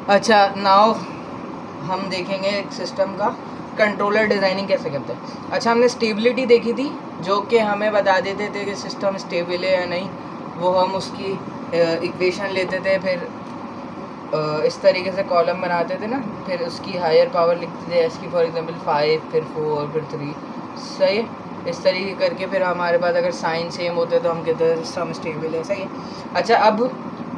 अच्छा, नाउ हम देखेंगे एक सिस्टम का कंट्रोलर डिज़ाइनिंग कैसे करते हैं। अच्छा, हमने स्टेबिलिटी देखी थी जो कि हमें बता देते थे कि सिस्टम स्टेबल है या नहीं। वो हम उसकी इक्वेशन लेते थे, फिर इस तरीके से कॉलम बनाते थे ना, फिर उसकी हायर पावर लिखते थे, इसकी फॉर एग्जांपल 5, फिर 4, फिर 3। सही है। इस तरीके करके फिर हमारे पास अगर साइन सेम होते तो हम कहते हैं सिस्टम स्टेबल है। सही है। अच्छा, अब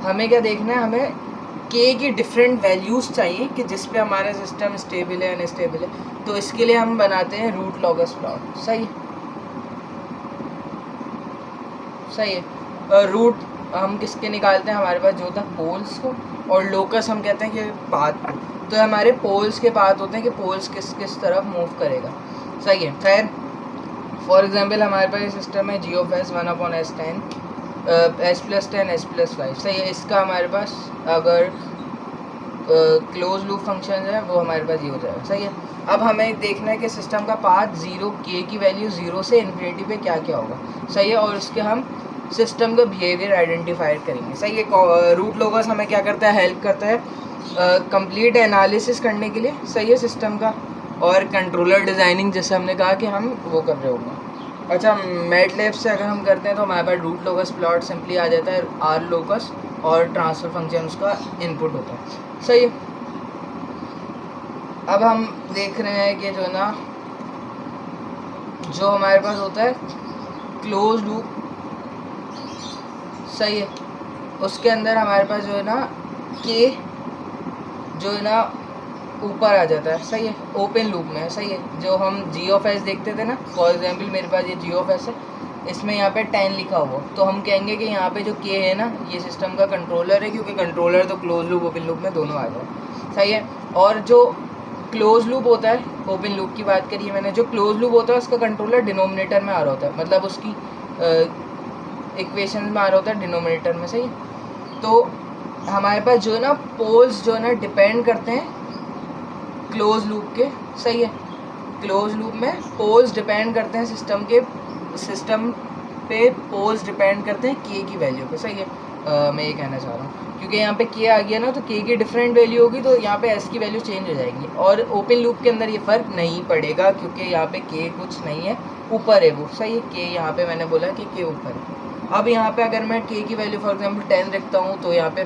हमें क्या देखना है, हमें के की डिफरेंट वैल्यूज़ चाहिए कि जिस पे हमारा सिस्टम स्टेबल है अनस्टेबल है। तो इसके लिए हम बनाते हैं रूट लॉगस प्लॉट। सही सही है। रूट हम किसके निकालते हैं, हमारे पास जो होता है पोल्स को, और लोकस हम कहते हैं कि पाथ को। तो हमारे पोल्स के पाथ होते हैं कि पोल्स किस किस तरफ मूव करेगा। सही है। खैर, फॉर एग्जांपल हमारे पास ये सिस्टम है जी of S 1/s10 s+10 s+5। सही है। इसका हमारे पास अगर क्लोज लूप फंक्शन है वो हमारे पास ये हो जाएगा। सही है। अब हमें देखना है कि सिस्टम का पाथ 0, के की वैल्यू 0 से इन्फिनिटी पे क्या क्या होगा। सही है। और उसके हम सिस्टम का बिहेवियर आइडेंटिफाई करेंगे। सही है। रूट लॉगस हमें क्या करता है, हेल्प करता है कंप्लीट एनालिसिस करने के लिए। सही है, सिस्टम का। और कंट्रोलर डिज़ाइनिंग जैसे हमने कहा कि हम वो कर रहे होंगे। अच्छा, मैटलैब से अगर हम करते हैं तो हमारे पास रूट लॉगस प्लॉट सिंपली आ जाता है आर लोकस, और ट्रांसफ़र फंक्शन उसका इनपुट होता है। सही है। अब हम देख रहे हैं कि जो ना, जो हमारे पास होता है क्लोज लूप। सही है। उसके अंदर हमारे पास जो है ना के जो है ना ऊपर आ जाता है। सही है। ओपन लूप में है। सही है। जो हम जी ऑफ एस देखते थे ना, फॉर एग्जांपल मेरे पास ये जी ऑफ एस है, इसमें यहाँ पे 10 लिखा हुआ, तो हम कहेंगे कि यहाँ पे जो के है ना, ये सिस्टम का कंट्रोलर है, क्योंकि कंट्रोलर तो क्लोज लूप ओपन लूप में दोनों आ जाए। सही है। और जो क्लोज लूप होता है, ओपन लूप की बात करी है मैंने, जो क्लोज लूप होता है उसका कंट्रोलर डिनोमिनेटर में आ रहा होता है, मतलब उसकी इक्वेशन में आ रहा होता है डिनोमिनेटर में। सही है। तो हमारे पास जो है ना पोल्स जो है ना डिपेंड करते हैं क्लोज लूप के। सही है। क्लोज लूप में पोल्स डिपेंड करते हैं सिस्टम पे पोल्स डिपेंड करते हैं के की वैल्यू पे। सही है। मैं ये कहना चाह रहा हूँ, क्योंकि यहाँ पे के आ गया ना, तो के की डिफरेंट वैल्यू होगी तो यहाँ पे एस की वैल्यू चेंज हो जाएगी। और ओपन लूप के अंदर ये फ़र्क नहीं पड़ेगा, क्योंकि यहाँ पे के कुछ नहीं है, ऊपर है वो। सही है। के यहाँ पे मैंने बोला कि के ऊपर है। अब यहाँ पे अगर मैं के की वैल्यू फॉर एग्जांपल 10 रखता हूँ तो यहाँ पे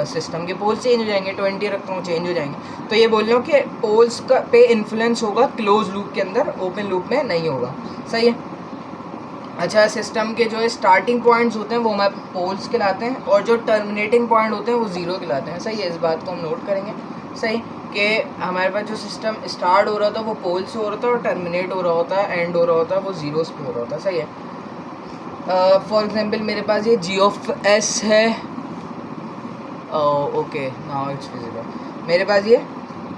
सिस्टम के पोल्स चेंज हो जाएंगे। 20 रखता हूँ, चेंज हो जाएंगे। तो ये बोल रहा हूँ कि पोल्स का पे इन्फ्लुएंस होगा क्लोज लूप के अंदर, ओपन लूप में नहीं होगा। सही है। अच्छा, सिस्टम के जो स्टार्टिंग पॉइंट्स होते हैं वो हमारे पोल्स कहलाते हैं, और जो टर्मिनेटिंग पॉइंट होते हैं वो 0 कहलाते हैं। सही है। इस बात को हम नोट करेंगे। सही कि हमारे पास जो सिस्टम स्टार्ट हो रहा था वो पोल से हो रहा था, और टर्मिनेट हो रहा होता है, एंड हो रहा होता है, वो जीरोस पे हो रहा होता है। सही है। फॉर एग्जांपल मेरे पास ये जी ऑफ एस है। Okay, now it's visible. मेरे पास ये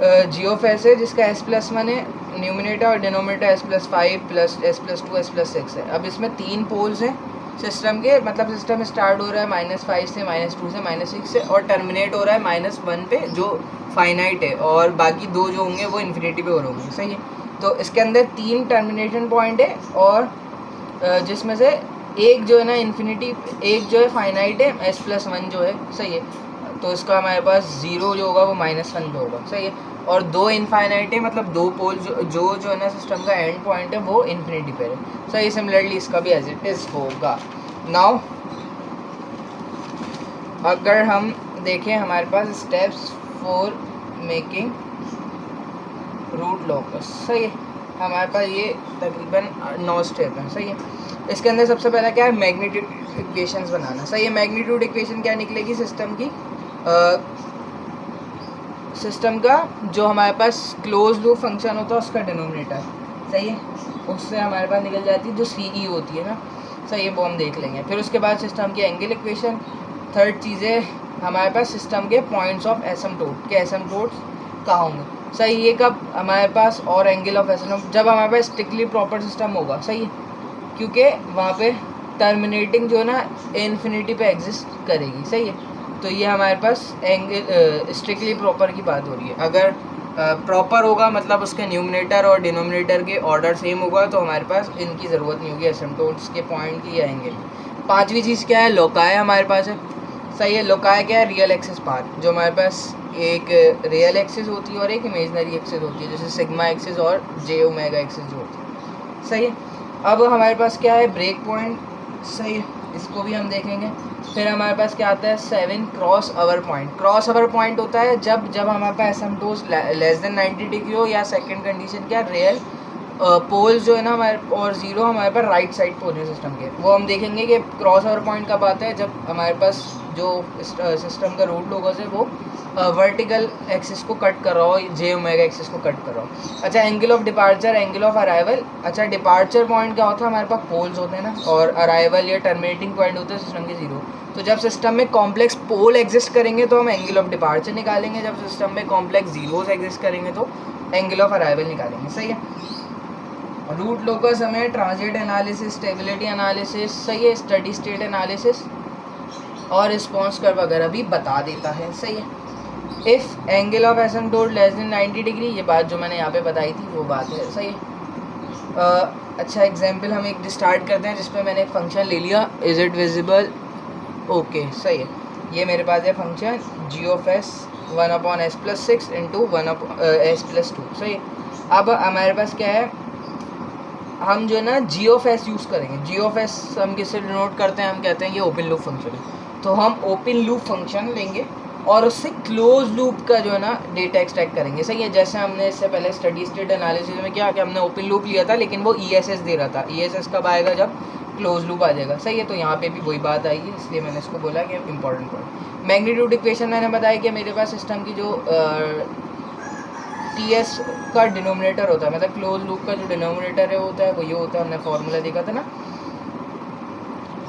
जी ऑफ एस है जिसका s+1 है न्यूमिनेटर, और denominator s+5 plus s+2 s+6 है। अब इसमें 3 पोल्स हैं सिस्टम के, मतलब सिस्टम स्टार्ट हो रहा है -5 से, -2 से, -6 से, और टर्मिनेट हो रहा है -1 पे जो फाइनाइट है, और बाकी 2 जो होंगे वो इन्फिनिटी पे हो होंगे। सही है। तो इसके अंदर 3 टर्मिनेशन पॉइंट है, और जिसमें से एक जो है ना इन्फिनिटी, एक जो है फाइनाइट है, s+1 जो है। सही है। तो इसका हमारे पास 0 जो होगा वो -1 पे होगा। सही है। और 2 इनफाइनाइट है, मतलब 2 पोल जो है ना सिस्टम का एंड पॉइंट है वो इन्फिनिटी पे है। सही। सिमिलरली इसका भी एज इट इज़ होगा। नाउ अगर हम देखें हमारे पास स्टेप्स फॉर मेकिंग रूट लॉकस। सही है। हमारे पास ये तकरीबन 9 स्टेप हैं। सही है। इसके अंदर सबसे पहला क्या है, मैग्नीट्यूड इक्वेशंस बनाना। सही है। मैग्नीट्यूड इक्वेशन क्या निकलेगी, सिस्टम की सिस्टम का जो हमारे पास क्लोज लूप फंक्शन होता है उसका डिनोमिनेटर। सही है। उससे हमारे पास निकल जाती है जो CE होती है ना। सही है। वो हम देख लेंगे। फिर उसके बाद सिस्टम की एंगल इक्वेशन। थर्ड चीज़ें हमारे पास सिस्टम के पॉइंट्स ऑफ एसिम्पटोट के एसिम्पटोट्स कहाँ होंगे। सही। ये कब हमारे पास, और एंगल ऑफ एसिम्पटोट जब हमारे पास स्ट्रिक्टली प्रॉपर सिस्टम होगा। सही है। क्योंकि वहाँ पे टर्मिनेटिंग जो है ना इन्फिनिटी पे एग्जिस्ट करेगी। सही है। तो ये हमारे पास एंगल स्ट्रिक्टली प्रॉपर की बात हो रही है। अगर प्रॉपर होगा मतलब उसके न्यूमिनेटर और डिनोमिनेटर के ऑर्डर सेम होगा, तो हमारे पास इनकी ज़रूरत नहीं होगी एसिम्पटोट्स के पॉइंट की या एंगल की। पांचवी चीज़ क्या है, लोकाई हमारे पास है। सही है। लोकाई क्या है, रियल एक्सिस पाथ, जो हमारे पास एक रियल एक्सिस होती है और एक इमेजनरी एक्सिस होती है, जैसे सिग्मा एक्सिस और जे ओमेगा एक्सिस जो होती है। सही है। अब हमारे पास क्या है, ब्रेक पॉइंट। सही है, इसको भी हम देखेंगे। फिर हमारे पास क्या आता है, 7 cross over point. Cross over point होता है जब हमारे पास एसिम्पटोस लेस देन 90 डिग्री हो, या सेकंड कंडीशन क्या, रियल पोल्स जो है ना हमारे और जीरो हमारे पास राइट साइड पोलर सिस्टम के, वो हम देखेंगे कि क्रॉस ओवर पॉइंट कब आता है, जब हमारे पास जो सिस्टम का रूट लोगोस है वो वर्टिकल एक्सिस को कट कर रहा हो, जे ओमेगा एक्सिस को कट कर रहा हो। अच्छा, angle of departure, angle of arrival. अच्छा, डिपार्चर पॉइंट क्या होता है, हमारे पास पोल्स होते हैं ना, और अराइवल या टर्मिनेटिंग पॉइंट होता है सिस्टम के जीरो। तो जब सिस्टम में कॉम्प्लेक्स पोल एग्जिस्ट करेंगे तो हम एंगल ऑफ डिपार्चर निकालेंगे, जब सिस्टम में कॉम्प्लेक्स जीरोस एग्जिस्ट करेंगे तो एंगल ऑफ अराइवल निकालेंगे। सही है। रूट लोकस हमें ट्रांजिट एनालिसिस, स्टेबिलिटी एनालिसिस, सही है, स्टडी स्टेट एनालिसिस और रिस्पॉन्स कर्व वगैरह भी बता देता है। सही है। If angle of asymptote less than 90 degree, ये बात जो मैंने यहाँ पे बताई थी वो बात है। सही है। अच्छा, एग्जाम्पल हम एक स्टार्ट करते हैं जिसपे मैंने एक फंक्शन ले लिया, इज इट विजिबल, ओके। सही है, ये मेरे पास है function G of s 1/s+6 into 1/s+2। सही है। अब हमारे पास क्या है, हम जो है ना जी ऑफ एस यूज़ करेंगे। जी ऑफ एस हम किससे डिनोट करते हैं, हम कहते हैं ये ओपन लूप फंक्शन है, तो हम ओपन लूप फंक्शन लेंगे और उससे क्लोज लूप का जो है ना डेटा एक्सट्रैक्ट करेंगे। सही है। जैसे हमने इससे पहले स्टडी स्टेट एनालिसिस में क्या कि हमने ओपन लूप लिया था, लेकिन वो ESS दे रहा था। ESS कब आएगा, जब क्लोज लूप आ जाएगा। सही है। तो यहाँ पे भी वही बात आई है, इसलिए मैंने इसको बोला कि इंपॉर्टेंट पॉइंट। मैग्नीट्यूड इक्वेशन मैंने बताया कि मेरे पास सिस्टम की जो TS का डिनोमिनेटर होता है, मतलब क्लोज लूप का जो डिनोमिनेटर है होता है वो ये होता है, हमने फॉर्मूला देखा था ना,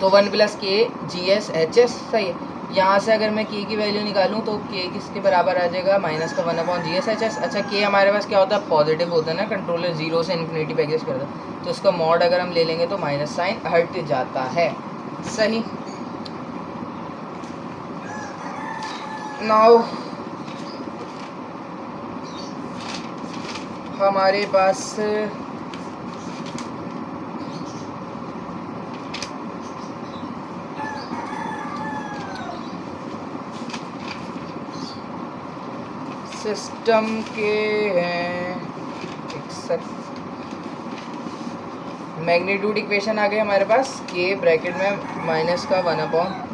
तो 1 + k/GS/HS। सही है। यहाँ से अगर मैं k की वैल्यू निकालूँ तो k किसके बराबर आ जाएगा, -1/GS/HS। अच्छा, k हमारे पास क्या होता है, पॉजिटिव होता है ना, कंट्रोलर 0 से इन्फिनिटी पे एग्जिस्ट करता है, तो इसका मॉड अगर हम ले लेंगे तो माइनस साइन हट जाता है। सही। नाउ हमारे पास सिस्टम के हैं, मैग्नीट्यूड इक्वेशन आ गए हमारे पास, के ब्रैकेट में -1/।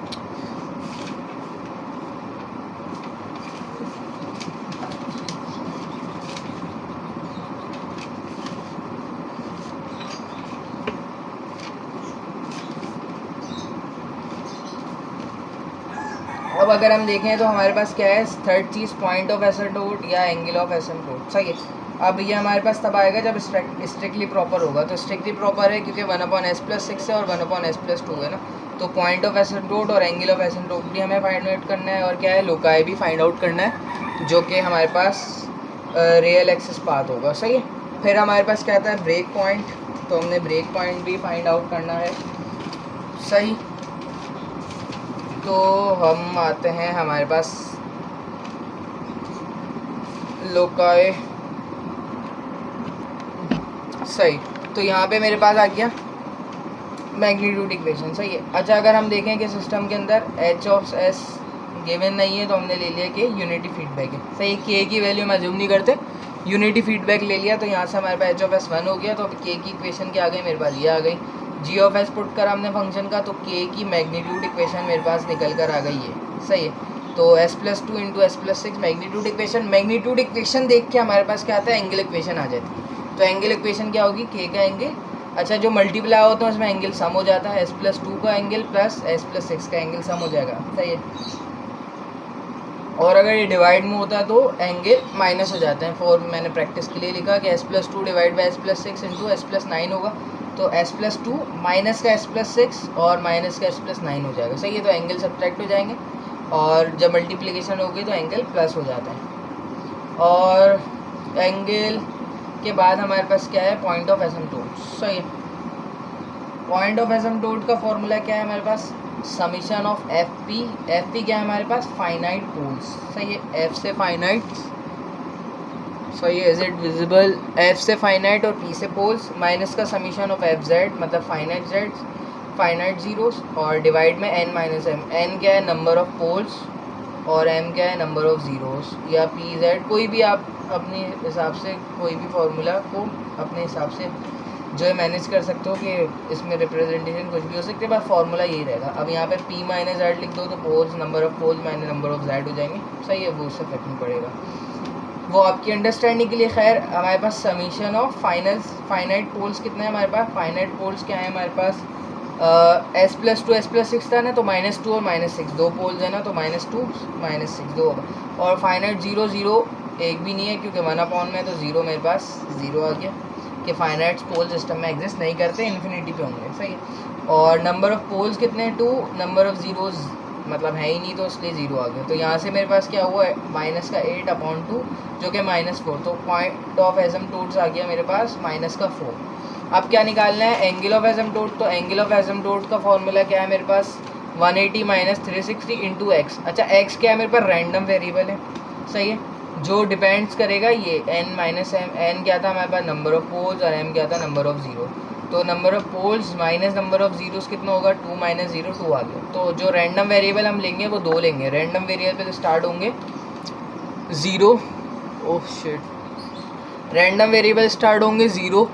अब अगर हम देखें तो हमारे पास क्या है, थर्ड चीज़ पॉइंट ऑफ एसिम्पटोट या एंगल ऑफ एसिम्पटोट। सही है। अब ये हमारे पास तब आएगा जब स्ट्रिक्टली प्रॉपर होगा, तो स्ट्रिक्टली प्रॉपर है क्योंकि 1/s+6 है और 1/s+2 है ना, तो पॉइंट ऑफ एसिम्पटोट और एंगल ऑफ एसिम्पटोट भी हमें फाइंड आउट करना है, और क्या है, लोकाई भी फाइंड आउट करना है, जो कि हमारे पास रियल एक्सिस पाथ होगा। सही है। फिर हमारे पास क्या आता है, ब्रेक पॉइंट, तो हमने ब्रेक पॉइंट भी फाइंड आउट करना है। सही। तो हम आते हैं हमारे पास लोकाई। सही। तो यहाँ पे मेरे पास आ गया मैग्नीट्यूड इक्वेशन। सही है। अच्छा, अगर हम देखें कि सिस्टम के अंदर H(s) गिवन नहीं है तो हमने ले लिया कि यूनिटी फीडबैक है। सही। के की वैल्यू हम अज्यूम नहीं करते, यूनिटी फीडबैक ले लिया, तो यहाँ से हमारे पास H(s) 1 हो गया, तो अब के की इक्वेशन क्या आ गई मेरे पास, ये आ गई। जी ऑफ एस पुट करा हमने फंक्शन का, तो के की मैग्नीट्यूड इक्वेशन मेरे पास निकल कर आ गई है। सही है। तो s+2 into s+6 magnitude equation. Magnitude equation देख के हमारे पास क्या आता है, एंगल इक्वेशन आ जाती है। तो एंगल इक्वेशन क्या होगी, के का एंगल, अच्छा जो मल्टीप्लाई होता है उसमें एंगल सम हो जाता है, s+2 का एंगल प्लस s+6 का एंगल सम हो जाएगा। सही है। और अगर ये डिवाइड में होता है तो एंगल माइनस हो जाते हैं। फॉर मैंने प्रैक्टिस के लिए लिखा कि s+2 divide by s+6 into s+9 होगा, तो s+2 माइनस का s+6 और माइनस का s+9 हो जाएगा। सही है। तो एंगल सब्ट्रैक्ट हो जाएंगे और जब मल्टीप्लिकेशन होगी तो एंगल प्लस हो जाता है। और एंगल के बाद हमारे पास क्या है, पॉइंट ऑफ एसिम्पटोट। सही है। पॉइंट ऑफ एसिम्पटोट का फॉर्मूला क्या है हमारे पास, समीशन ऑफ एफ पी क्या है हमारे पास, फाइनाइट पोल्स। सही है। एफ से फाइनाइट, सही है, इज इट विजिबल, एफ से फाइनाइट और पी से पोल्स, माइनस का समीशन ऑफ एफ जेड मतलब फाइनाइट जेड, फाइनाइट जीरोस और डिवाइड में n माइनस एम। n क्या है, नंबर ऑफ पोल्स, और m क्या है, नंबर ऑफ ज़ीरोस, या पी जेड, कोई भी आप अपने हिसाब से कोई भी फार्मूला को अपने हिसाब से जो है मैनेज कर सकते हो कि इसमें रिप्रेजेंटेशन कुछ भी हो सकती है, बस फार्मूला यही रहेगा। अब यहाँ पे p माइनस जेड लिख दो तो poles, number of poles minus number of Z हो जाएंगे, सही है, वो उससे फर्क नहीं पड़ेगा, वो आपकी अंडरस्टैंडिंग के लिए। खैर हमारे पास समीशन ऑफ फाइनाइट पोल्स कितने हैं हमारे पास, फाइनाइट पोल्स क्या है हमारे पास, s+2 s+6 था ना, तो -2 और -6 दो पोल्स है ना, तो -2 -6 दो होगा। और फाइनाइट 0 0 एक भी नहीं है क्योंकि 1/, में तो 0 मेरे पास 0 आ गया कि फाइनाइट पोल सिस्टम में एग्जिस्ट नहीं करते, इन्फिनिटी पे होंगे, सही है। और नंबर ऑफ पोल्स कितने हैं, 2, नंबर ऑफ ज़ीरोज़ मतलब है ही नहीं तो इसलिए 0 आ गया। तो यहाँ से मेरे पास क्या हुआ है, -8/2 जो कि -4, तो पॉइंट ऑफ एसिम्पटोट्स आ गया मेरे पास -4। अब क्या निकालना है, एंगल ऑफ एसिम्पटोट, तो एंगल ऑफ एसिम्पटोट का फॉर्मूला क्या है मेरे पास, 180 - 360 × x। अच्छा x क्या है मेरे पास, रैंडम वेरिएबल है, सही है, जो डिपेंड्स करेगा ये n माइनस एम। n क्या था हमारे पास, नंबर ऑफ पोल्स, और m क्या था, नंबर ऑफ ज़ीरो। तो number of poles minus number of zeros कितना होगा, 2 - 0 2 आ गया। तो जो रैंडम वेरिएबल हम लेंगे वो 2 लेंगे, रैंडम वेरिएबल स्टार्ट होंगे 0, oh shit, random variable start होंगे 0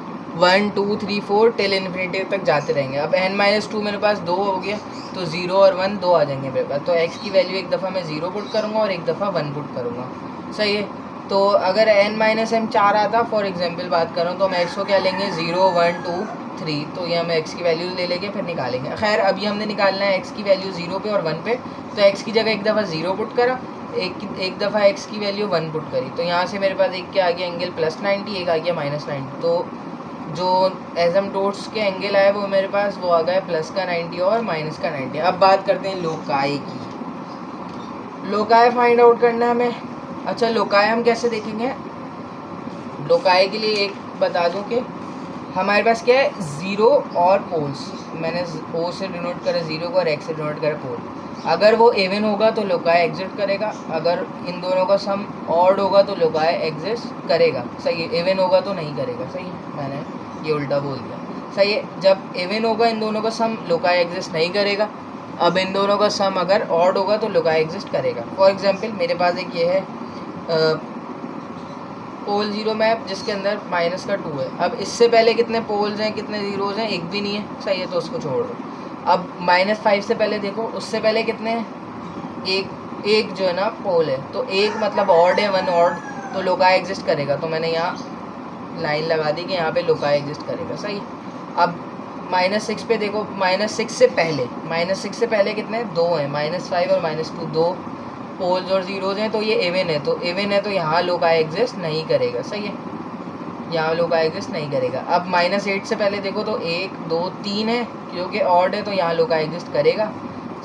1 2 3 4 टिल इन्फिनिटी तक जाते रहेंगे। अब n-2 मेरे पास 2 हो गया, तो 0 और 1 2 आ जाएंगे मेरे पास। तो x की वैल्यू एक दफ़ा मैं 0 पुट करूँगा और एक दफ़ा 1 पुट करूँगा, सही है। तो अगर n-m 4 आता, फॉर एग्जांपल बात कर रहा हूँ, तो हम x को क्या लेंगे, 0 1 2 3, तो ये हम x की वैल्यू ले लेंगे, फिर निकालेंगे। खैर अभी हमने निकालना है x की वैल्यू 0 पे और 1 पे, तो x की जगह एक दफ़ा 0 पुट करा, एक दफ़ा x की वैल्यू 1 पुट करी, तो यहाँ से मेरे पास एक क्या आ गया, एंगल +90, एक आ गया -90। तो जो एसिम्पटोट्स के एंगल आए वो मेरे पास वो आ गया +90 और -90। अब बात करते हैं लोकाई की। लोकाई फाइंड आउट करना है हमें। अच्छा लोकाई हम कैसे देखेंगे, लोकाई के लिए एक बता दूं कि हमारे पास क्या है, 0 और पोल्स, मैंने O से डिनोट करा 0 को और X से डिनोट करा पोल। अगर वो इवन होगा तो लोकाई एग्जिस्ट करेगा, अगर इन दोनों का सम ऑड होगा तो लोकाई एग्जिस्ट करेगा, सही है, इवन होगा तो नहीं करेगा, सही है, मैंने ये उल्टा बोल दिया, सही है। जब इवन होगा इन दोनों का सम, लोकाई एग्जिस्ट नहीं करेगा। अब इन दोनों का सम अगर ऑड होगा तो लोकाई एग्जिस्ट करेगा। फॉर एग्जांपल मेरे पास एक ये है पोल 0 मैप जिसके अंदर -2 है। अब इससे पहले कितने पोल्स हैं, कितने ज़ीरोज़ हैं, एक भी नहीं है, सही है, तो उसको छोड़ दो। अब -5 से पहले देखो, उससे पहले कितने हैं, एक जो है ना पोल है, तो एक मतलब ऑड है, 1 ऑड, तो लोकाई एग्जिस्ट करेगा। तो मैंने यहाँ लाइन लगा दी कि यहाँ पे लोकाई एग्जिस्ट करेगा, सही। अब -6 पे देखो, -6 से पहले कितने हैं, 2 हैं, -5 और -2 दो पोल्स और ज़ीरोज़ हैं, तो ये इवन है, तो इवन है तो यहाँ लोकाई एग्जिस्ट नहीं करेगा, सही है, यहाँ लोकाई एग्जिस्ट नहीं करेगा। अब -8 से पहले देखो तो 1 2 3 है, क्योंकि ऑड है तो यहाँ लोकाई एग्जिस्ट करेगा।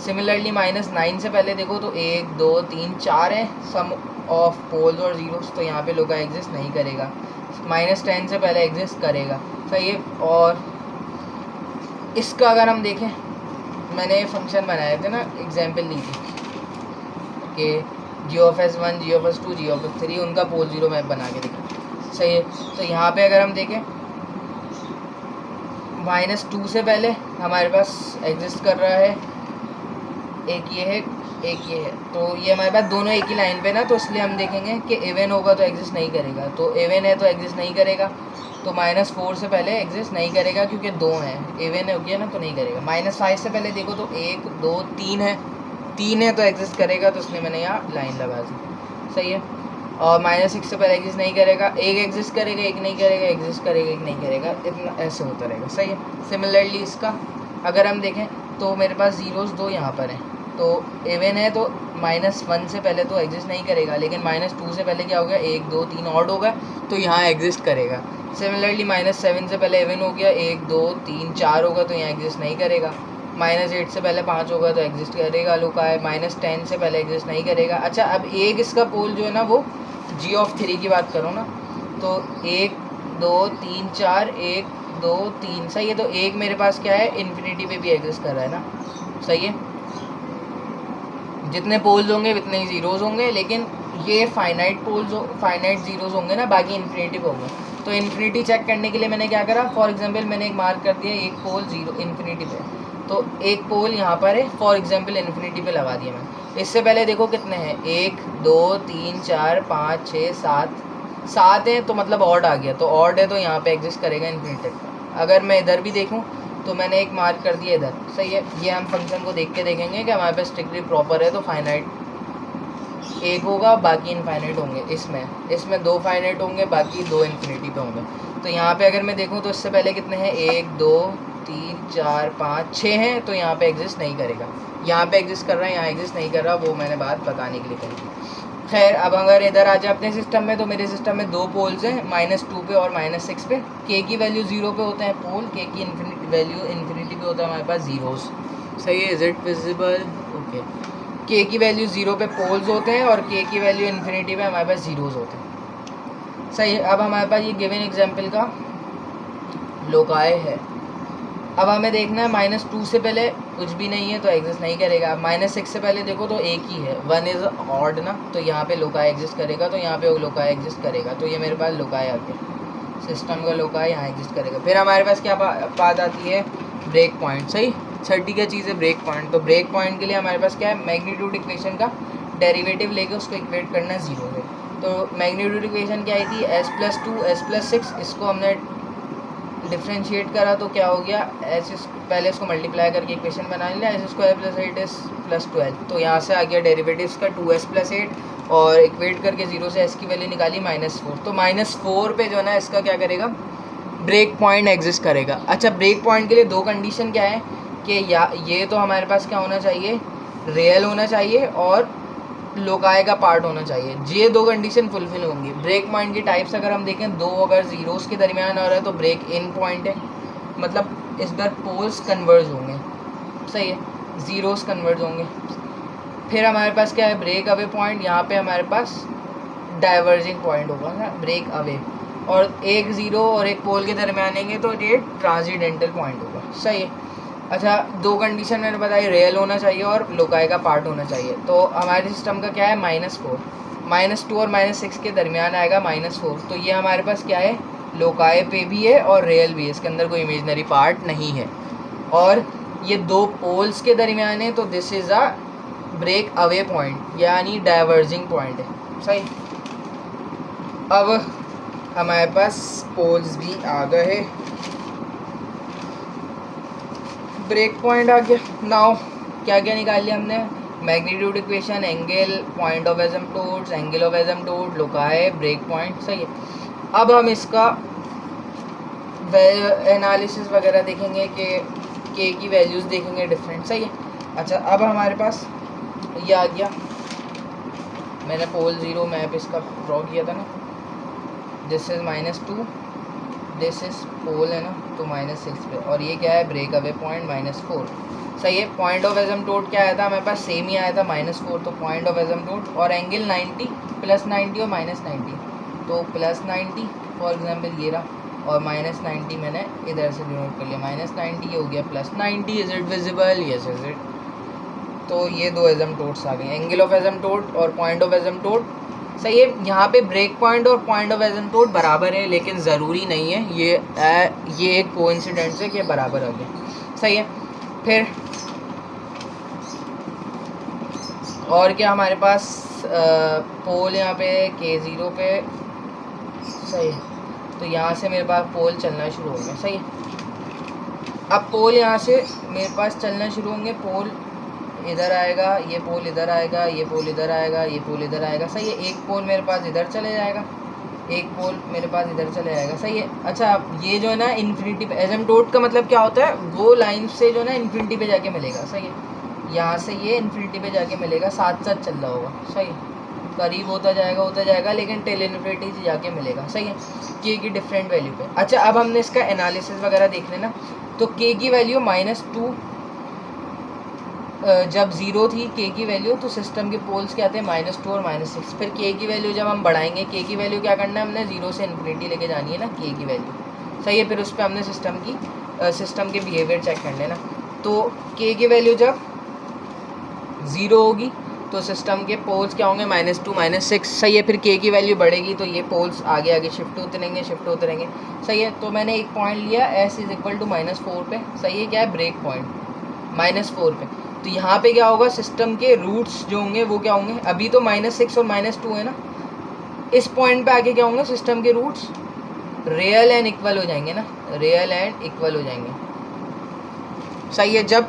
सिमिलरली -9 से पहले देखो तो 1 2 3 4 है, सम ऑफ पोल्स और ज़ीरोज़, तो यहाँ पे लोकाई एग्जिस्ट नहीं करेगा। -10 से पहले एग्जिस्ट करेगा, सही है। और इसका अगर हम देखें, मैंने फंक्शन बनाए थे ना, एग्जांपल ली थी कि g(1), g(2), g(3), उनका पोल 0 मैप बना के दिखा, सही है। तो यहाँ पे अगर हम देखें, -2 से पहले हमारे पास एग्जिस्ट कर रहा है, एक ये है एक ये है, तो ये हमारे पास दोनों एक ही लाइन पे ना, तो इसलिए हम देखेंगे कि इवन होगा तो एग्जिस्ट नहीं करेगा, तो इवन है तो एग्जिस्ट नहीं करेगा। तो -4 से पहले एग्जिस्ट नहीं करेगा क्योंकि 2 हैं, इवन हो गया ना तो नहीं करेगा। -5 से पहले देखो तो 1 2 3 है, 3 है तो एग्जिस्ट करेगा, तो इसलिए मैंने यहाँ लाइन लगा दी, सही है। और -6 से पहले एग्जिस्ट नहीं करेगा, एक एग्जिस्ट करेगा एक नहीं करेगा, एग्जिस्ट करेगा एक नहीं करेगा, इतना ऐसे होता रहेगा, सही है। सिमिलरली इसका अगर हम देखें तो मेरे पास ज़ीरोज़ 2 यहाँ पर हैं, तो इवन है तो -1 से पहले तो एग्जिस्ट नहीं करेगा, लेकिन -2 से पहले क्या हो गया, 1 2 3 ऑड होगा तो यहाँ एग्जिस्ट करेगा। सिमिलरली -7 से पहले इवन हो गया, 1 2 3 4 होगा तो यहाँ एग्जिस्ट नहीं करेगा। -8 से पहले 5 होगा तो एग्जिस्ट करेगा लोकाई। -10 से पहले एग्जिस्ट नहीं करेगा। अच्छा अब एक इसका पोल जो है ना वो g(3) की बात करो ना, तो 1 2 3 4 1 2 3, सही है। तो एक मेरे पास क्या है, इन्फिनिटी पे भी एग्जिस्ट कर रहा है ना, सही है। जितने पोल्स होंगे उतने ही ज़ीरोज़ होंगे, लेकिन ये फाइनाइट ज़ीरोज़ होंगे ना, बाकी इन्फिनिटी पे होंगे। तो इन्फिनिटी चेक करने के लिए मैंने क्या करा, फॉर एग्जांपल मैंने एक मार्क कर दिया, एक पोल 0 इन्फिनिटी पे, तो एक पोल यहाँ पर है, फॉर एग्जांपल इन्फिनिटी पे लगा दिया मैंने। इससे पहले देखो कितने हैं, 1 2 3 4 5 6 7 हैं, तो मतलब ऑड आ गया, तो ऑड है तो यहाँ पे एग्जिस्ट करेगा इन्फिनिटी का। अगर मैं इधर भी देखूँ तो मैंने एक मार्क कर दिया इधर, सही है। ये हम फंक्शन को देख के देखेंगे कि हमारे पास स्ट्रिक्टली प्रॉपर है तो फाइनाइट एक होगा, बाकी इनफाइनाइट होंगे। इसमें 2 फाइनाइट होंगे, बाकी 2 इन्फिनिटी पे होंगे। तो यहाँ पे अगर मैं देखूँ तो इससे पहले कितने हैं, 1 2 3 4 5 6 हैं, तो यहाँ पे एग्जिस्ट नहीं करेगा। यहाँ पे एग्जिस्ट कर रहा है, यहाँ एग्जिस्ट नहीं कर रहा, वो मैंने बात बताने के लिए करी। खैर, अब अगर इधर आ जाए अपने सिस्टम में, तो मेरे सिस्टम में 2 पोल्स हैं, -2 पे और -6 पे। के की वैल्यू 0 पे होते हैं पोल, के की वैल्यू इन्फिनिटी पे होता है हमारे पास जीरोस, सही है। Is it visible? ओके। के की वैल्यू 0 पे पोल्स होते हैं और के की वैल्यू इन्फिनिटी पे हमारे पास जीरोस होते हैं, सही है। अब हमारे पास ये गिवन एग्जाम्पल का लोकाय है। अब हमें देखना है -2 से पहले कुछ भी नहीं है तो एग्जिस्ट नहीं करेगा। -6 से पहले देखो तो एक ही है, 1 इज़ ऑड ना, तो यहाँ पे लोकाय एग्जिस्ट करेगा, तो यहाँ पे लोकाय एग्जिस्ट करेगा। तो ये मेरे पास लोकाय आ गया, सिस्टम का लोकाय यहाँ एग्जिस्ट करेगा। फिर हमारे पास क्या बात आती है, ब्रेक पॉइंट, सही। 30 क्या चीज़ है, ब्रेक पॉइंट। तो ब्रेक पॉइंट के लिए हमारे पास क्या है, मैग्नीट्यूड इक्वेशन का डेरिवेटिव लेके उसको इक्वेट करना है 0 से। तो मैग्नीट्यूड इक्वेशन क्या आई थी, s+2 s+6, इसको हमने डिफ्रेंशिएट करा तो क्या हो गया, पहले इसको मल्टीप्लाई करके इक्वेशन बना लिया, s² + 8 + 12। तो यहाँ से आ गया डेरिवेटिव्स का 2s + 8 और इक्वेट करके 0 से s की वैल्यू निकाली -4। तो -4 पे जो है ना इसका क्या करेगा, ब्रेक पॉइंट एग्जिस्ट करेगा। अच्छा, ब्रेक पॉइंट के लिए 2 कंडीशन क्या है कि ये तो हमारे पास क्या होना चाहिए, रियल होना चाहिए और लोकाय का पार्ट होना चाहिए। ये 2 कंडीशन फुलफिल होंगी। ब्रेक पॉइंट की टाइप्स अगर हम देखें, 2 अगर जीरोस के दरमियान आ रहा है तो ब्रेक इन पॉइंट है, मतलब इस बार पोल्स कन्वर्ज होंगे, सही है, जीरोस कन्वर्ज होंगे। फिर हमारे पास क्या है, ब्रेक अवे पॉइंट, यहाँ पे हमारे पास डाइवर्जिंग पॉइंट होगा ना, ब्रेक अवे, और एक ज़ीरो और एक पोल के दरमियान आएंगे तो ये ट्रांसीडेंटल पॉइंट होगा, सही है। अच्छा, 2 कंडीशन मैंने बताई, रियल होना चाहिए और लोकाय का पार्ट होना चाहिए। तो हमारे सिस्टम का क्या है, -4, -2 और -6 के दरमियान आएगा -4। तो ये हमारे पास क्या है, लोकाय पे भी है और रियल भी है, इसके अंदर कोई इमेजनरी पार्ट नहीं है। और ये 2 पोल्स के दरमियान है, तो this is a break away point, यानी डाइवर्जिंग पॉइंट है, सही। अब हमारे पास पोल्स भी आ गए, ब्रेक पॉइंट आ गया। नाउ क्या क्या निकाल लिया हमने, magnitude equation, angle, point of asymptotes, angle of asymptote, loci, break point, सही है। अब हम इसका एनालिसिस वगैरह देखेंगे कि के की वैल्यूज़ देखेंगे डिफरेंट, सही है। अच्छा, अब हमारे पास ये आ गया, मैंने पोल 0 मैप इसका ड्रॉ किया था ना, this is -2, this is pole है ना, तो -6 पे, और ये क्या है, ब्रेक अवे पॉइंट -4, सही है। पॉइंट ऑफ एसिम्पटोट क्या आया था हमारे पास, सेम ही आया था -4, तो पॉइंट ऑफ एसिम्पटोट, और एंगल 90, +90 और -90, तो +90 फॉर एग्जांपल ये रहा, और -90 मैंने इधर से डिनोट कर लिया, -90 ये हो गया +90। Is it visible? Yes, is it. तो ये 2 एसिम्पटोट्स आ गए, एंगल ऑफ एसिम्पटोट और पॉइंट ऑफ एसिम्पटोट, सही है। यहाँ पे ब्रेक पॉइंट और पॉइंट ऑफ एसिम्पटोट बराबर है, लेकिन ज़रूरी नहीं है, ये एक कोइंसिडेंस है कि बराबर आ गया, सही है। फिर और क्या हमारे पास, पोल यहाँ पे K0 पे, सही है। तो यहाँ से मेरे पास पोल चलना शुरू हो गया, सही है। अब पोल यहाँ से मेरे पास चलना शुरू होंगे, पोल इधर आएगा, ये पोल इधर आएगा, ये पोल इधर आएगा, ये पोल इधर आएगा, सही है। एक पोल मेरे पास इधर चले जाएगा, एक पोल मेरे पास इधर चले जाएगा, सही है। अच्छा, ये जो है ना इन्फिनिटी पे, एसिम्पटोट का मतलब क्या होता है, वो लाइन से जो है ना इन्फिनिटी पे जाके मिलेगा, सही है। यहाँ से ये इन्फिनिटी पे जाके मिलेगा, साथ साथ चल रहा होगा, सही, करीब होता जाएगा, लेकिन टेल इन्फिनिटी से जाके मिलेगा, सही है, के की डिफरेंट वैल्यू पे। अच्छा, अब हमने इसका एनालिसिस वगैरह देख लेना। तो के की वैल्यू -2 जब 0 थी के की वैल्यू, तो सिस्टम के पोल्स क्या थे, -2 और -6। फिर के की वैल्यू जब हम बढ़ाएंगे, के की वैल्यू क्या करना है हमने, 0 से इन्फिनिटी लेके जानी है ना के की वैल्यू, सही है। फिर उस पर हमने सिस्टम के बिहेवियर चेक कर लेना। तो के की वैल्यू जब 0 होगी तो सिस्टम के पोल्स क्या होंगे, -2 -6, सही है। फिर के की वैल्यू बढ़ेगी तो ये पोल्स आगे आगे शिफ्ट होते रहेंगे, सही है। तो मैंने एक पॉइंट लिया, s = -4 पे, सही है, क्या है, ब्रेक पॉइंट, -4 पे। तो यहाँ पे क्या होगा, सिस्टम के रूट्स जो होंगे वो क्या होंगे, अभी तो -6 और -2 है ना, इस पॉइंट पे आके क्या होंगे, सिस्टम के रूट्स रियल एंड इक्वल हो जाएंगे ना, रियल एंड इक्वल हो जाएंगे। सही है, जब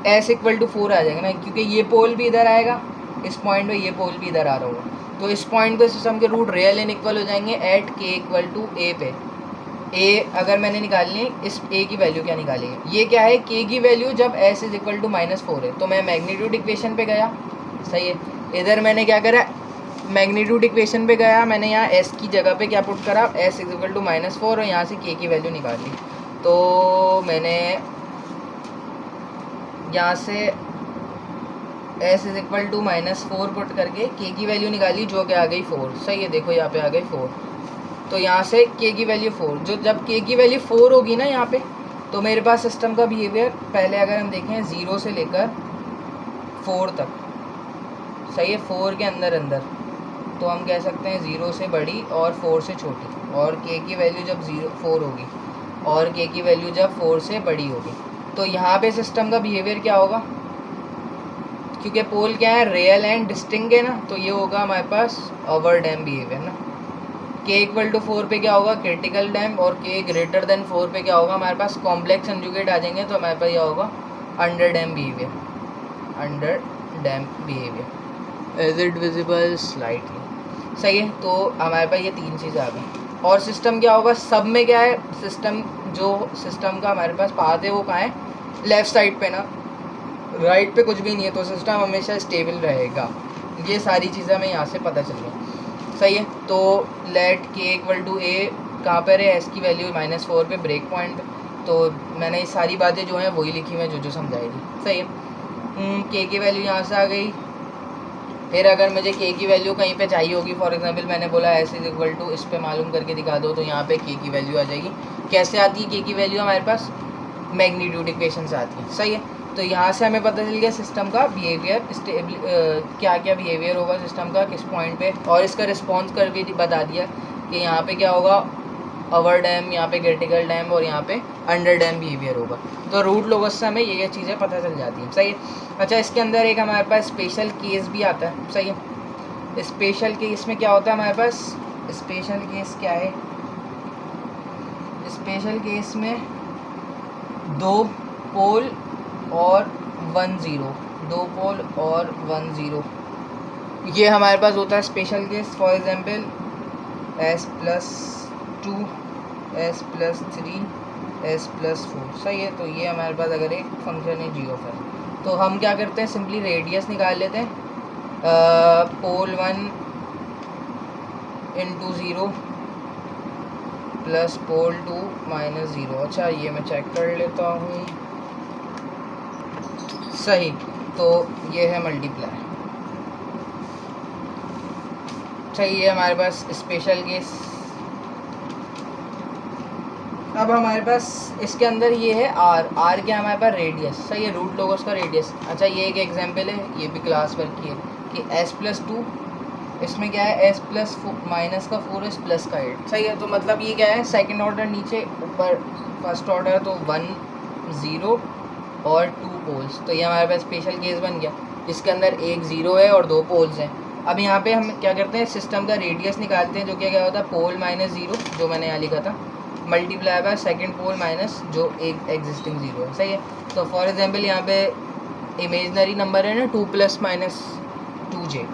s = 4 आ जाएगा ना, क्योंकि ये पोल भी इधर आएगा इस पॉइंट पे, ये पोल भी इधर आ रहा होगा, तो इस पॉइंट पे सिस्टम के रूट रियल एंड इक्वल हो जाएंगे एट k = a पे। a अगर मैंने निकालनी है, इस a की वैल्यू क्या निकालेंगे, ये क्या है, k की वैल्यू जब s = -4 है, तो मैं मैग्नीट्यूड इक्वेशन पे गया। सही है, इधर मैंने क्या करा, मैग्नीट्यूड इक्वेशन पे गया, मैंने यहाँ s की जगह पे क्या पुट करा, s = -4 और यहाँ से k की वैल्यू निकाल ली। तो मैंने यहाँ से s = -4 पुट करके k की वैल्यू निकाली, जो कि आ गई 4। सही है, देखो यहाँ पे आ गई 4। तो यहाँ से k की वैल्यू 4, जो जब k की वैल्यू 4 होगी ना यहाँ पे, तो मेरे पास सिस्टम का बिहेवियर पहले अगर हम देखें 0 से लेकर 4 तक, सही है, 4 के अंदर अंदर, तो हम कह सकते हैं 0 से बड़ी और 4 से छोटी, और k की वैल्यू जब 4 होगी और k की वैल्यू जब 4 से बड़ी होगी, तो यहाँ पे सिस्टम का बिहेवियर क्या होगा, क्योंकि पोल क्या है, रियल एंड डिस्टिंक्ट है ना, तो ये होगा हमारे पास ओवर डैम बिहेवियर ना। k = 4 पे क्या होगा, क्रिटिकल डैम, और k > 4 पे क्या होगा, हमारे पास कॉम्प्लेक्स कंजुगेट आ जाएंगे, तो हमारे पास यह होगा under dam behaviour, under dam behaviour. Is it visible, slightly. सही है, तो हमारे पास ये 3 चीज़ें आ गई। और सिस्टम क्या होगा, सब में क्या है, सिस्टम जो सिस्टम का हमारे पास पाथ है वो कहाँ है, लेफ़्ट साइड पे ना, राइट पे कुछ भी नहीं है, तो सिस्टम हमेशा स्टेबल रहेगा। ये सारी चीज़ें हमें यहाँ से पता चल गई। सही है, तो लेट k = a कहाँ पर है, s की वैल्यू -4 पे, ब्रेक पॉइंट पे। तो मैंने ये सारी बातें जो हैं वही लिखी हुई हैं जो समझाई थी। सही है, k की वैल्यू यहाँ से आ गई। फिर अगर मुझे k की वैल्यू कहीं पे चाहिए होगी, फॉर एग्जांपल मैंने बोला s = इस पे मालूम करके दिखा दो, तो यहाँ पे k की वैल्यू आ जाएगी। कैसे आती है k की वैल्यू, हमारे पास मैग्नीट्यूड इक्वेशन से आती है। सही है, तो यहाँ से हमें पता चल गया सिस्टम का बिहेवियर, क्या क्या बिहेवियर होगा सिस्टम का किस पॉइंट पे, और इसका रिस्पॉन्स कर भी बता दिया कि यहाँ पे क्या होगा, ओवर डैम, यहाँ पे क्रिटिकल डैम, और यहाँ पे अंडर डैम बिहेवियर होगा। तो रूट लोगोस से हमें ये चीज़ें पता चल जाती हैं। सही है, अच्छा, इसके अंदर एक हमारे पास स्पेशल केस भी आता है। सही है, स्पेशल केस में क्या होता है हमारे पास, स्पेशल केस क्या है, स्पेशल केस में 2 पोल और 1 0, 2 पोल और 1 0, ये हमारे पास होता है special case. For example s+2, s+3, s+4। सही है, तो ये हमारे पास अगर एक फंक्शन है g ऑफ n, तो हम क्या करते हैं, सिंपली रेडियस निकाल लेते हैं, पोल 1 × 0 प्लस पोल 2 -0। अच्छा, ये मैं चेक कर लेता हूँ। सही, तो ये है मल्टीप्लाई। सही है, हमारे पास स्पेशल केस। अब हमारे पास इसके अंदर ये है r क्या हमारे पास, रेडियस। सही है, रूट लोगोस का रेडियस। अच्छा, ये एक एग्जांपल है, ये भी क्लास वर्क की है कि s+2, इसमें क्या है, s+-4 is +8। सही है, तो मतलब ये क्या है, सेकंड ऑर्डर नीचे, ऊपर फर्स्ट ऑर्डर, तो 1 0 और 2 पोल्स। तो ये हमारे पास स्पेशल केस बन गया, इसके अंदर एक 0 है और 2 पोल्स हैं। अब यहाँ पे हम क्या करते हैं, सिस्टम का रेडियस निकालते हैं, जो क्या होता है, पोल -0, जो मैंने यहाँ लिखा था, multiply by second pole minus जो एक एग्जिस्टिंग 0 है। सही है, तो फॉर एग्जांपल यहाँ पे इमेजनरी नंबर है ना, 2 + -2j।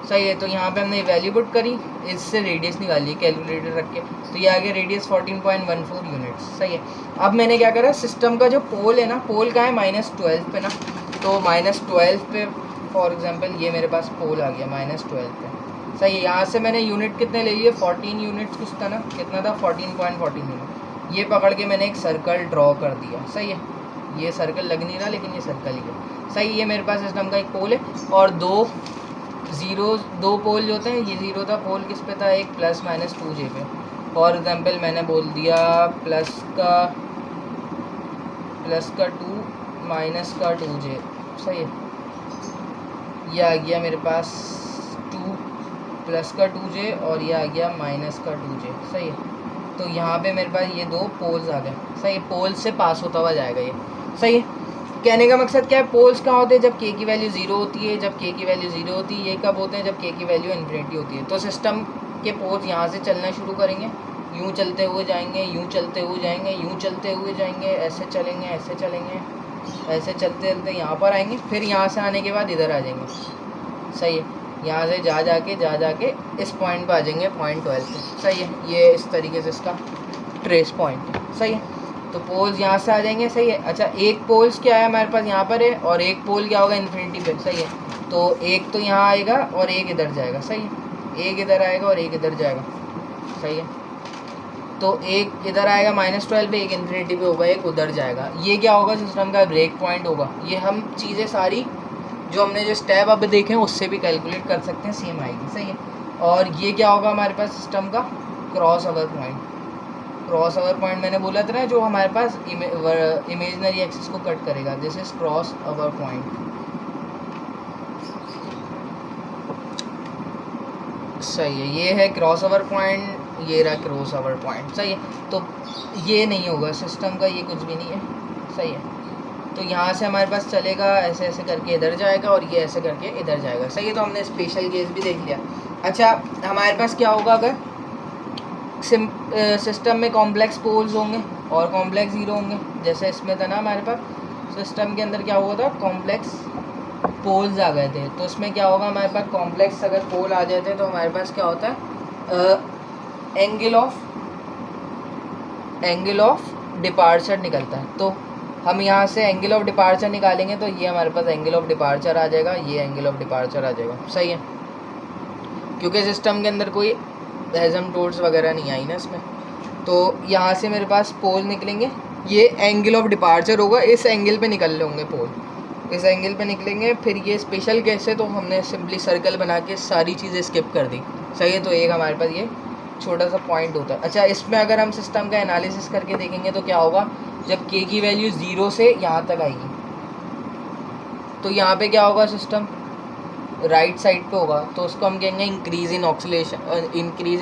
सही है, तो यहाँ पे हमने वैल्यू पुट करी, इससे रेडियस निकाली कैलकुलेटर रख के, तो ये आ गया रेडियस 14.14 यूनिट्स। सही है, अब मैंने क्या करा, सिस्टम का जो पोल है ना, पोल का है -12 पे ना, तो -12 पे फॉर एग्जांपल ये मेरे पास पोल आ गया -12 पे। सही है, यहाँ से मैंने यूनिट कितने ले लिए, 14 यूनिट्स कुछ था ना, कितना था, 14.14 यूनिट। ये पकड़ के मैंने एक सर्कल ड्रॉ कर दिया। सही है, ये सर्कल लग नहीं रहा, लेकिन ये सर्कल ही है। सही, ये मेरे पास सिस्टम का एक पोल है, और 2 पोल जो होते हैं, ये 0 था, पोल किस पे था, एक +-2j पे। फॉर एग्जांपल मैंने बोल दिया प्लस का 2 माइनस का 2j। सही है, ये आ गया मेरे पास 2 प्लस का 2j, और ये आ गया माइनस का 2j। सही है, तो यहाँ पे मेरे पास ये 2 पोल्स आ गए। सही है, पोल से पास होता हुआ जाएगा ये। सही है, कहने का मकसद क्या है, पोल्स कहाँ होते हैं जब के की वैल्यू 0 होती है, जब के की वैल्यू 0 होती है। ये कब होते हैं, जब के की वैल्यू इन्फिनिटी होती है। तो सिस्टम के पोल्स यहाँ से चलना शुरू करेंगे, यूँ चलते हुए जाएंगे, यूँ चलते हुए जाएंगे, यूँ चलते हुए जाएंगे, ऐसे चलेंगे, ऐसे चलेंगे, ऐसे चलते चलते यहाँ पर आएंगे। फिर यहाँ से आने के बाद इधर आ जाएंगे, सही है। यहाँ से जा जाके इस पॉइंट पर आ जाएंगे, पॉइंट 12 पे, सही है। ये इस तरीके से इसका ट्रेस पॉइंट है, सही है। तो पोल्स यहाँ से आ जाएंगे, सही है। अच्छा, एक पोल्स क्या है हमारे पास यहाँ पर है, और एक पोल क्या होगा इन्फिनिटी पे, सही है। तो एक तो यहाँ आएगा और एक इधर जाएगा, सही है। एक इधर आएगा और एक इधर जाएगा, सही है। तो एक इधर आएगा -12 पे, एक इन्फिनिटी पे होगा, एक उधर जाएगा। ये क्या होगा, सिस्टम का ब्रेक पॉइंट होगा। ये हम चीज़ें सारी जो हमने जो स्टेप अब देखे हैं उससे भी कैलकुलेट कर सकते हैं, सेम आएगी, सही है। और ये क्या होगा हमारे पास सिस्टम का cross over point. Cross over point मैंने बोला था ना, जो हमारे पास इमेजिनरी एक्सिस को कट करेगा, this is cross over point, सही है। ये है क्रॉस ओवर पॉइंट, ये रहा क्रॉस ओवर पॉइंट, सही है। तो ये नहीं होगा सिस्टम का, ये कुछ भी नहीं है, सही है। तो यहाँ से हमारे पास चलेगा, ऐसे ऐसे करके इधर जाएगा और ये ऐसे करके इधर जाएगा, सही है। तो हमने स्पेशल केस भी देख लिया। अच्छा, हमारे पास क्या होगा अगर सिस्टम में कॉम्प्लेक्स पोल्स होंगे और कॉम्प्लेक्स ज़ीरो होंगे, जैसे इसमें था ना हमारे पास सिस्टम के अंदर क्या हुआ था, कॉम्प्लेक्स पोल्स आ गए थे। तो इसमें क्या होगा हमारे पास, कॉम्प्लेक्स अगर पोल आ जाते हैं तो हमारे पास क्या होता है, एंगल ऑफ डिपार्चर निकलता है। तो हम यहाँ से एंगल ऑफ डिपार्चर निकालेंगे तो ये हमारे पास एंगल ऑफ डिपार्चर आ जाएगा, ये एंगल ऑफ डिपार्चर आ जाएगा, सही है। क्योंकि सिस्टम के अंदर कोई एसिम्पटोट्स वगैरह नहीं आई ना इसमें। तो यहाँ से मेरे पास पोल निकलेंगे, ये एंगल ऑफ डिपार्चर होगा, इस एंगल पे निकल रहे होंगे पोल, इस एंगल पे निकलेंगे। फिर ये स्पेशल केस है तो हमने सिंपली सर्कल बना के सारी चीज़ें स्किप कर दी, सही है। तो एक हमारे पास ये छोटा सा पॉइंट होता है। अच्छा, इसमें अगर हम सिस्टम का एनालिसिस करके देखेंगे तो क्या होगा, जब के की वैल्यू 0 से यहाँ तक आएगी तो यहाँ पे क्या होगा, सिस्टम राइट साइड पे होगा, तो उसको हम कहेंगे इंक्रीज इन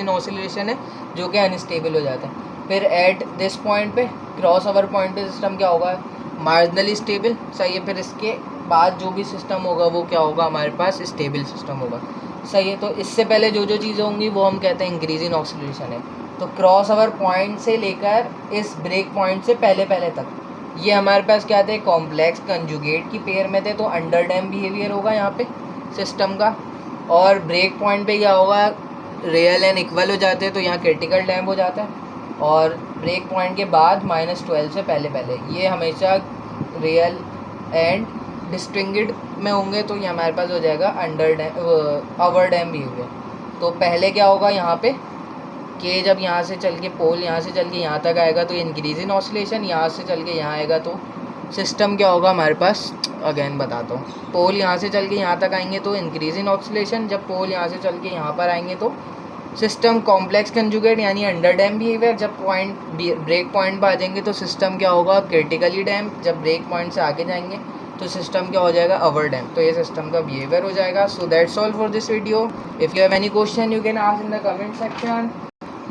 ऑसिलेशन है, जो कि अनस्टेबल हो जाता है। फिर एट दिस पॉइंट पे, क्रॉस ओवर पॉइंट पे सिस्टम क्या होगा, मार्जिनली स्टेबल, सही है। फिर इसके बाद जो भी सिस्टम होगा वो क्या होगा हमारे पास, स्टेबल सिस्टम होगा, सही है। तो इससे पहले जो जो चीज़ें होंगी वो हम कहते हैं इंक्रीज इन ऑसिलेशन है। तो क्रॉस ओवर पॉइंट से लेकर इस ब्रेक पॉइंट से पहले तक ये हमारे पास क्या थे, कॉम्प्लेक्स कंजुगेट की पेयर में थे। तो अंडर डैम बिहेवियर होगा यहाँ पे सिस्टम का, और ब्रेक पॉइंट पे क्या होगा, रियल एंड इक्वल हो जाते हैं तो यहाँ क्रिटिकल डैम हो जाता है। और ब्रेक पॉइंट के बाद -12 से पहले ये हमेशा रियल एंड डिस्टिंग्विड में होंगे, तो ये हमारे पास हो जाएगा under dam over dam behaviour. तो पहले क्या होगा यहाँ पे, कि जब यहाँ से चल के पोल यहाँ से चल के यहाँ तक आएगा तो इंक्रीज इन ऑसिलेशन, यहाँ से चल के यहाँ आएगा तो सिस्टम क्या होगा हमारे पास, अगेन बताता हूँ। पोल यहाँ से चल के यहाँ तक आएंगे तो इंक्रीज इन ऑसिलेशन, जब पोल यहाँ से चल के यहाँ पर आएंगे तो सिस्टम कॉम्प्लेक्स कंजुगेट यानी अंडर डैम बिहेवियर। जब ब्रेक पॉइंट पर आ जाएंगे तो सिस्टम क्या होगा, क्रिटिकली डैम। जब ब्रेक पॉइंट से आगे जाएंगे तो सिस्टम क्या हो जाएगा, ओवर डैम। तो ये सिस्टम का बिहेवियर हो जाएगा। So that's all for this video. If you have any question you can ask in the comment section.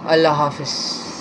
अल्लाह हाफिज़।